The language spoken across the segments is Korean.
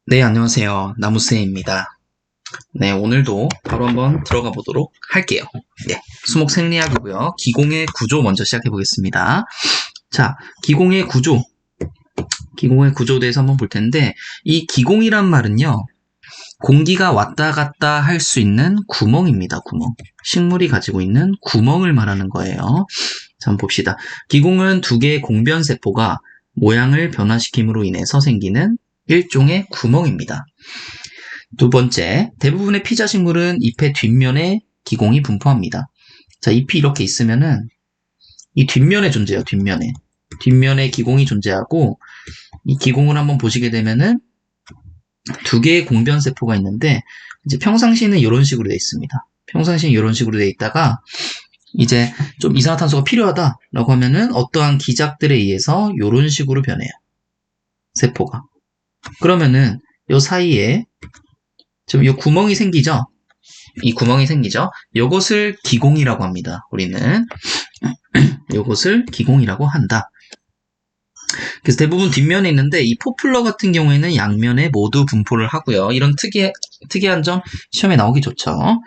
네, 안녕하세요. 나무쌤입니다. 네, 오늘도 바로 한번 들어가 보도록 할게요. 네, 수목 생리학이고요. 기공의 구조 먼저 시작해 보겠습니다. 자, 기공의 구조에 대해서 한번 볼 텐데, 이 기공이란 말은요, 공기가 왔다 갔다 할 수 있는 구멍입니다, 구멍. 식물이 가지고 있는 구멍을 말하는 거예요. 자, 한번 봅시다. 기공은 두 개의 공변세포가 모양을 변화시킴으로 인해서 생기는 일종의 구멍입니다. 두 번째, 대부분의 피자식물은 잎의 뒷면에 기공이 분포합니다. 자, 잎이 이렇게 있으면은 이 뒷면에 존재해요, 뒷면에. 뒷면에 기공이 존재하고, 이 기공을 한번 보시게 되면은 두 개의 공변세포가 있는데, 이제 평상시에는 이런 식으로 되어 있습니다. 평상시에는 이런 식으로 되어 있다가, 이제 좀 이산화탄소가 필요하다라고 하면은 어떠한 기작들에 의해서 이런 식으로 변해요. 세포가. 그러면은 요 사이에 지금 요 구멍이 생기죠? 이 구멍이 생기죠? 요것을 기공이라고 합니다. 우리는 요것을 기공이라고 한다. 그래서 대부분 뒷면에 있는데 이 포플러 같은 경우에는 양면에 모두 분포를 하고요. 이런 특이한 점 시험에 나오기 좋죠.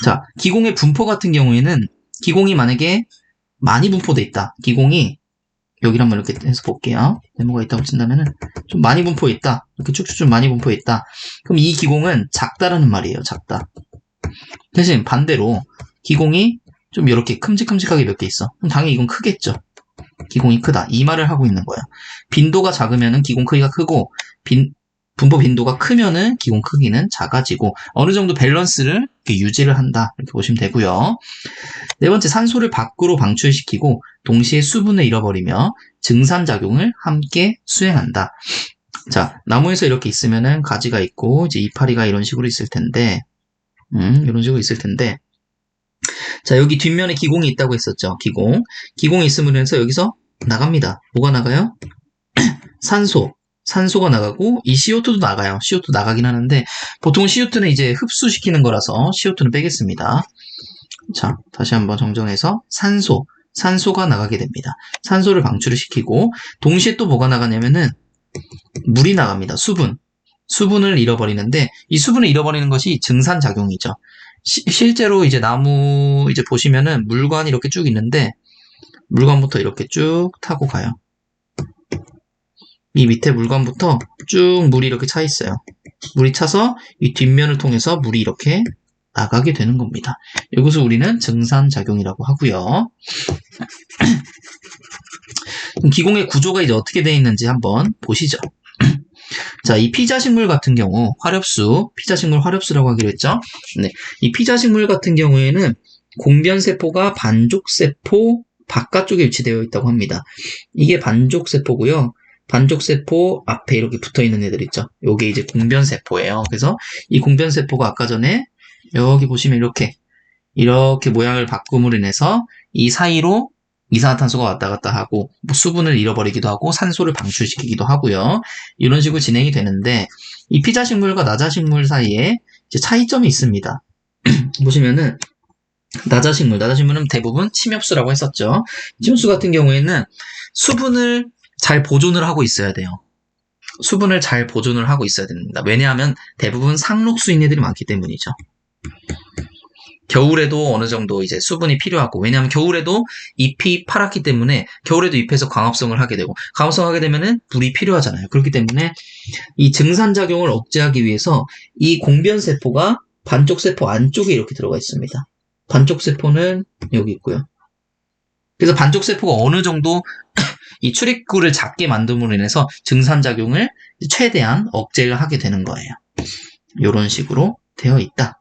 자, 기공의 분포 같은 경우에는 기공이 만약에 많이 분포돼 있다. 기공이 여기를 한번 이렇게 해서 볼게요. 네모가 있다고 친다면은 좀 많이 분포해 있다. 이렇게 쭉쭉쭉 많이 분포해 있다. 그럼 이 기공은 작다라는 말이에요. 작다. 대신 반대로 기공이 좀 이렇게 큼직큼직하게 몇 개 있어. 그럼 당연히 이건 크겠죠. 기공이 크다. 이 말을 하고 있는 거예요. 빈도가 작으면은 기공 크기가 크고 분포 빈도가 크면은 기공 크기는 작아지고 어느 정도 밸런스를 이렇게 유지를 한다. 이렇게 보시면 되고요. 네 번째, 산소를 밖으로 방출시키고 동시에 수분을 잃어버리며 증산작용을 함께 수행한다. 자, 나무에서 이렇게 있으면은 가지가 있고 이제 이파리가 이런 식으로 있을 텐데, 이런 식으로 있을 텐데, 자, 여기 뒷면에 기공이 있다고 했었죠. 기공이 있으면 해서 여기서 나갑니다. 뭐가 나가요? 산소가 나가고 이 CO2도 나가요. CO2 나가긴 하는데 보통 CO2는 이제 흡수시키는 거라서 CO2는 빼겠습니다. 자, 다시 한번 정정해서 산소가 나가게 됩니다. 산소를 방출을 시키고 동시에 또 뭐가 나가냐면은 물이 나갑니다. 수분을 잃어버리는데 이 수분을 잃어버리는 것이 증산작용이죠. 실제로 이제 나무 이제 보시면은 물관이 이렇게 쭉 있는데 물관부터 이렇게 쭉 타고 가요. 이 밑에 물관부터 쭉 물이 이렇게 차 있어요. 물이 차서 이 뒷면을 통해서 물이 이렇게 나가게 되는 겁니다. 이것을 우리는 증산작용이라고 하고요. 기공의 구조가 이제 어떻게 되어 있는지 한번 보시죠. 자, 이 피자식물 같은 경우 피자식물 화렵수라고 하기로 했죠. 네, 이 피자식물 같은 경우에는 공변세포가 반족세포 바깥쪽에 위치되어 있다고 합니다. 이게 반족세포고요. 반족세포 앞에 이렇게 붙어있는 애들 있죠. 요게 이제 공변세포예요. 그래서 이 공변세포가 아까 전에 여기 보시면 이렇게 모양을 바꿈으로 인해서 이 사이로 이산화탄소가 왔다 갔다 하고 뭐 수분을 잃어버리기도 하고 산소를 방출시키기도 하고요. 이런 식으로 진행이 되는데 이 피자식물과 나자식물 사이에 이제 차이점이 있습니다. 보시면은 나자식물은 대부분 침엽수라고 했었죠. 침엽수 같은 경우에는 수분을 잘 보존을 하고 있어야 돼요. 수분을 잘 보존을 하고 있어야 됩니다. 왜냐하면 대부분 상록수인 애들이 많기 때문이죠. 겨울에도 어느 정도 이제 수분이 필요하고, 왜냐하면 겨울에도 잎이 파랗기 때문에 겨울에도 잎에서 광합성을 하게 되고, 광합성하게 되면은 물이 필요하잖아요. 그렇기 때문에 이 증산작용을 억제하기 위해서 이 공변세포가 반쪽세포 안쪽에 이렇게 들어가 있습니다. 반쪽세포는 여기 있고요. 그래서 반쪽세포가 어느 정도 이 출입구를 작게 만듦으로 인해서 증산작용을 최대한 억제를 하게 되는 거예요. 이런 식으로 되어 있다.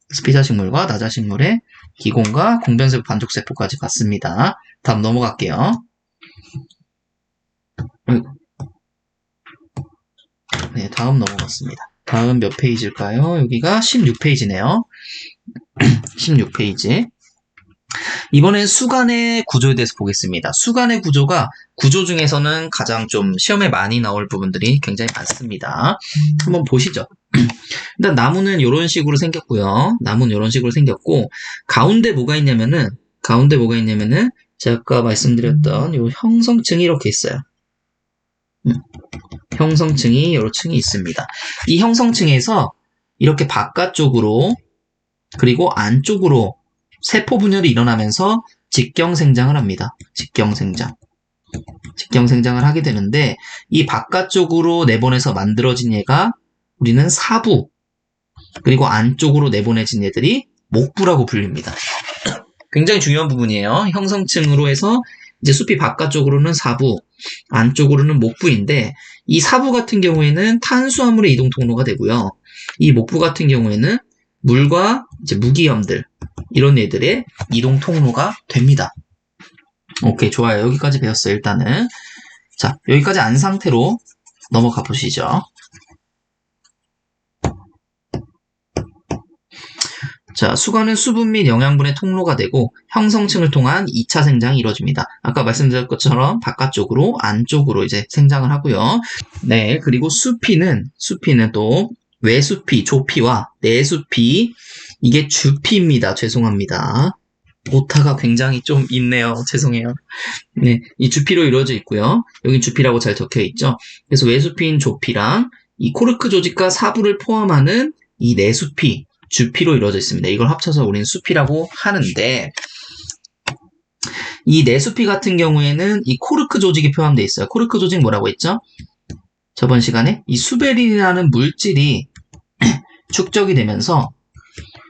그래서 피자식물과 나자식물의 기공과 공변세포, 반족세포까지 봤습니다. 다음 넘어갈게요. 네, 다음 넘어갔습니다. 다음 몇 페이지일까요? 여기가 16페이지네요. 16페이지. 이번엔 수간의 구조에 대해서 보겠습니다. 수간의 구조 중에서는 가장 좀 시험에 많이 나올 부분들이 굉장히 많습니다. 한번 보시죠. 일단 나무는 이런 식으로 생겼고요. 가운데 뭐가 있냐면은 제가 아까 말씀드렸던 이 형성층이 이렇게 있어요. 형성층이 여러 층이 있습니다. 이 형성층에서 이렇게 바깥쪽으로 그리고 안쪽으로 세포 분열이 일어나면서 직경생장을 합니다. 직경생장을 하게 되는데 이 바깥쪽으로 내보내서 만들어진 얘가 우리는 사부, 그리고 안쪽으로 내보내진 얘들이 목부라고 불립니다. 굉장히 중요한 부분이에요. 형성층으로 해서 이제 숲이 바깥쪽으로는 사부, 안쪽으로는 목부인데 이 사부 같은 경우에는 탄수화물의 이동 통로가 되고요. 이 목부 같은 경우에는 물과 이제 무기염들 이런 애들의 이동 통로가 됩니다. 오케이, 좋아요. 여기까지 배웠어요. 일단은 자, 여기까지 안 상태로 넘어가 보시죠. 자, 수건은 수분 및 영양분의 통로가 되고 형성층을 통한 2차 생장이 이루어집니다. 아까 말씀드린 것처럼 바깥쪽으로 안쪽으로 이제 생장을 하고요. 네, 그리고 수피는 또 외수피, 조피와 내수피, 이게 주피입니다. 죄송합니다. 오타가 굉장히 좀 있네요. 죄송해요. 네, 이 주피로 이루어져 있고요. 여기 주피라고 잘 적혀 있죠. 그래서 외수피인 조피랑 이 코르크 조직과 사부를 포함하는 이 내수피, 주피로 이루어져 있습니다. 이걸 합쳐서 우리는 수피라고 하는데 이 내수피 같은 경우에는 이 코르크 조직이 포함되어 있어요. 코르크 조직 뭐라고 했죠? 저번 시간에 이 수베린이라는 물질이 축적이 되면서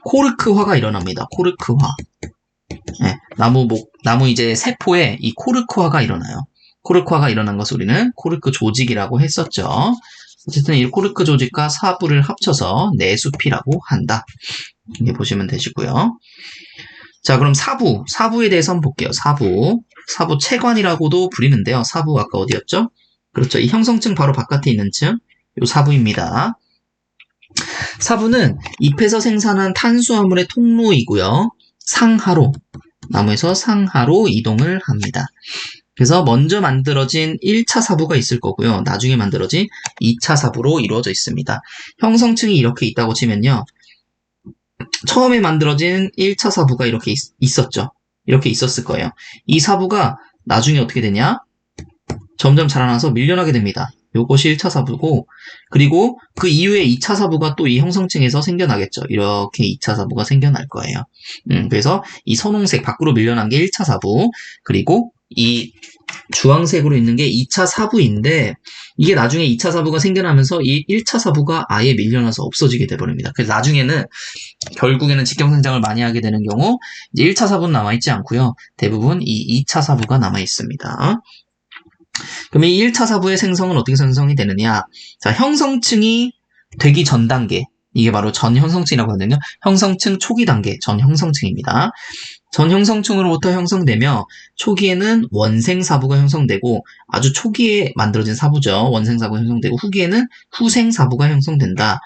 코르크화가 일어납니다. 코르크화. 네, 나무 이제 세포에 이 코르크화가 일어나요. 코르크화가 일어난 것을 우리는 코르크 조직이라고 했었죠. 어쨌든 이 코르크 조직과 사부를 합쳐서 내수피라고 한다. 이렇게 보시면 되시고요. 자, 그럼 사부에 대해서 한번 볼게요. 사부 체관이라고도 부리는데요. 사부 아까 어디였죠? 그렇죠. 이 형성층 바로 바깥에 있는 층, 요 사부입니다. 사부는 잎에서 생산한 탄수화물의 통로이고요. 나무에서 상하로 이동을 합니다. 그래서 먼저 만들어진 1차 사부가 있을 거고요. 나중에 만들어진 2차 사부로 이루어져 있습니다. 형성층이 이렇게 있다고 치면요. 처음에 만들어진 1차 사부가 이렇게 있었죠. 이렇게 있었을 거예요. 이 사부가 나중에 어떻게 되냐? 점점 자라나서 밀려나게 됩니다. 요것이 1차 사부고, 그리고 그 이후에 2차 사부가 또 이 형성층에서 생겨나겠죠. 이렇게 2차 사부가 생겨날 거예요. 그래서 이 선홍색 밖으로 밀려난 게 1차 사부, 그리고 이 주황색으로 있는 게 2차 사부인데 이게 나중에 2차 사부가 생겨나면서 이 1차 사부가 아예 밀려나서 없어지게 돼버립니다. 그래서 나중에는 결국에는 직경생장을 많이 하게 되는 경우 이제 1차 사부는 남아있지 않고요. 대부분 이 2차 사부가 남아있습니다. 그럼 이 1차 사부의 생성은 어떻게 생성이 되느냐? 자, 형성층이 되기 전 단계, 이게 바로 전형성층이라고 하거든요. 형성층 초기 단계, 전형성층입니다. 전형성층으로부터 형성되며 초기에는 원생사부가 형성되고 아주 초기에 만들어진 사부죠. 원생사부가 형성되고 후기에는 후생사부가 형성된다.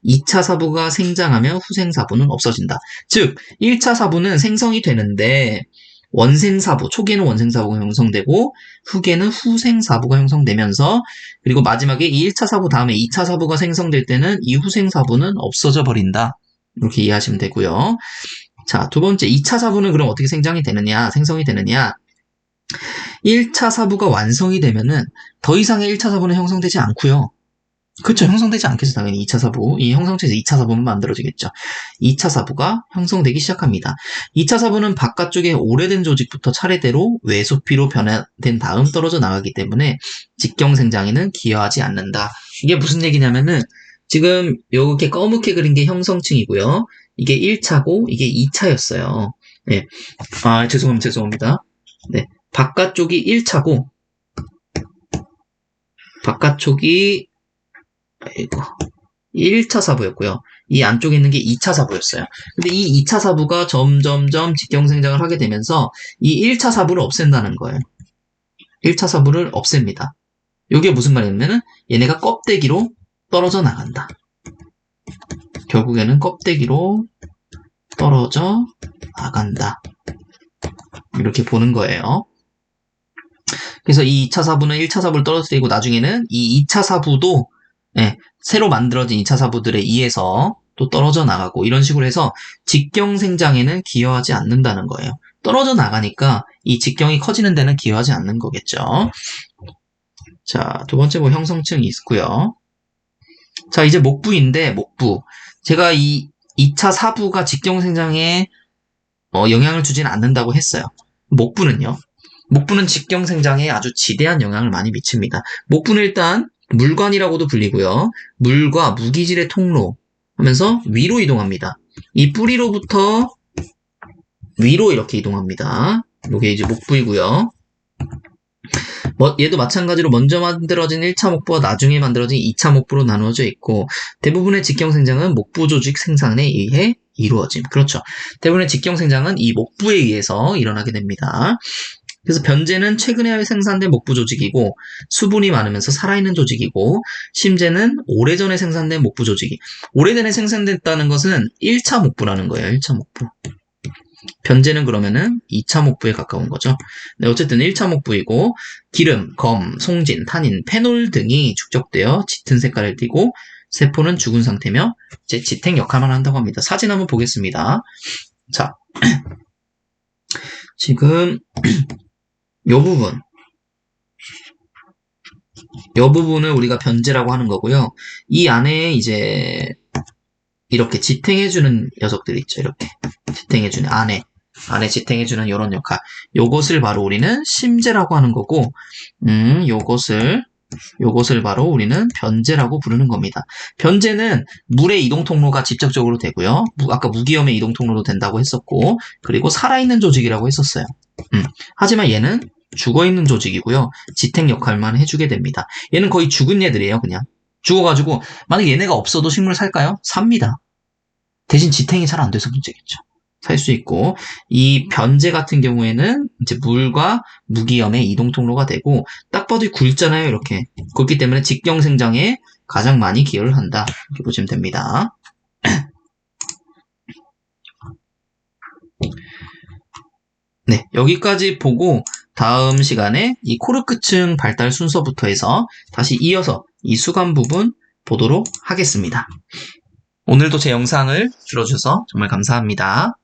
2차 사부가 생장하면 후생사부는 없어진다. 즉 1차 사부는 생성이 되는데 원생사부, 초기에는 원생사부가 형성되고 후기에는 후생사부가 형성되면서 그리고 마지막에 이 1차 사부 다음에 2차 사부가 생성될 때는 이 후생사부는 없어져 버린다. 이렇게 이해하시면 되고요. 자, 두 번째 2차 사부는 그럼 어떻게 생성이 되느냐? 1차 사부가 완성이 되면은 더 이상의 1차 사부는 형성되지 않고요. 그렇죠. 형성되지 않겠죠. 당연히 2차 사부. 이 형성체에서 2차 사부는 만들어지겠죠. 2차 사부가 형성되기 시작합니다. 2차 사부는 바깥쪽에 오래된 조직부터 차례대로 외수피로 변화된 다음 떨어져 나가기 때문에 직경생장에는 기여하지 않는다. 이게 무슨 얘기냐면은 지금 이렇게 검게 그린 게 형성층이고요. 이게 1차고 이게 2차였어요. 네. 아, 죄송합니다. 네. 바깥쪽이 1차고 바깥쪽이 1차 사부였고요. 이 안쪽에 있는 게 2차 사부였어요. 근데 이 2차 사부가 점점점 직경생장을 하게 되면서 이 1차 사부를 없앤다는 거예요. 1차 사부를 없앱니다. 이게 무슨 말이냐면은 얘네가 껍데기로 떨어져 나간다. 결국에는 껍데기로 떨어져 나간다. 이렇게 보는 거예요. 그래서 이 2차 사부는 1차 사부를 떨어뜨리고 나중에는 이 2차 사부도 새로 만들어진 2차 사부들에 의해서 또 떨어져 나가고 이런 식으로 해서 직경생장에는 기여하지 않는다는 거예요. 떨어져 나가니까 이 직경이 커지는 데는 기여하지 않는 거겠죠. 자, 두 번째 뭐 형성층이 있고요. 자, 이제 목부인데, 목부. 제가 이 2차 사부가 직경생장에 영향을 주진 않는다고 했어요. 목부는요. 목부는 직경생장에 아주 지대한 영향을 많이 미칩니다. 목부는 일단 물관이라고도 불리고요. 물과 무기질의 통로 하면서 위로 이동합니다. 이 뿌리로부터 위로 이렇게 이동합니다. 이게 이제 목부이고요. 얘도 마찬가지로 먼저 만들어진 1차 목부와 나중에 만들어진 2차 목부로 나누어져 있고, 대부분의 직경생장은 목부 조직 생산에 의해 이루어짐. 그렇죠. 대부분의 직경생장은 이 목부에 의해서 일어나게 됩니다. 그래서 변제는 최근에 생산된 목부 조직이고, 수분이 많으면서 살아있는 조직이고, 심제는 오래전에 생산된 목부 조직이. 오래전에 생산됐다는 것은 1차 목부라는 거예요. 1차 목부. 변제는 그러면은 2차 목부에 가까운 거죠. 네, 어쨌든 1차 목부이고, 기름, 검, 송진, 타닌, 페놀 등이 축적되어 짙은 색깔을 띠고, 세포는 죽은 상태며 이제 지탱 역할만 한다고 합니다. 사진 한번 보겠습니다. 자, 지금 요 부분을 우리가 변제라고 하는 거고요. 이 안에 이제 이렇게 지탱해주는 녀석들이 있죠. 이렇게 지탱해주는 안에 지탱해주는 이런 역할. 요것을 바로 우리는 심제라고 하는 거고, 요것을 바로 우리는 변제라고 부르는 겁니다. 변제는 물의 이동 통로가 직접적으로 되고요. 아까 무기염의 이동 통로도 된다고 했었고, 그리고 살아있는 조직이라고 했었어요. 하지만 얘는 죽어있는 조직이고요. 지탱 역할만 해주게 됩니다. 얘는 거의 죽은 얘들이에요. 그냥 죽어가지고 만약 얘네가 없어도 식물 살까요? 삽니다. 대신 지탱이 잘 안 돼서 문제겠죠. 살 수 있고, 이 변제 같은 경우에는 이제 물과 무기염의 이동 통로가 되고, 딱 봐도 굵잖아요. 이렇게 굵기 때문에 직경생장에 가장 많이 기여를 한다, 이렇게 보시면 됩니다. 네, 여기까지 보고 다음 시간에 이 코르크층 발달 순서부터 해서 다시 이어서 이 수관 부분 보도록 하겠습니다. 오늘도 제 영상을 들어주셔서 정말 감사합니다.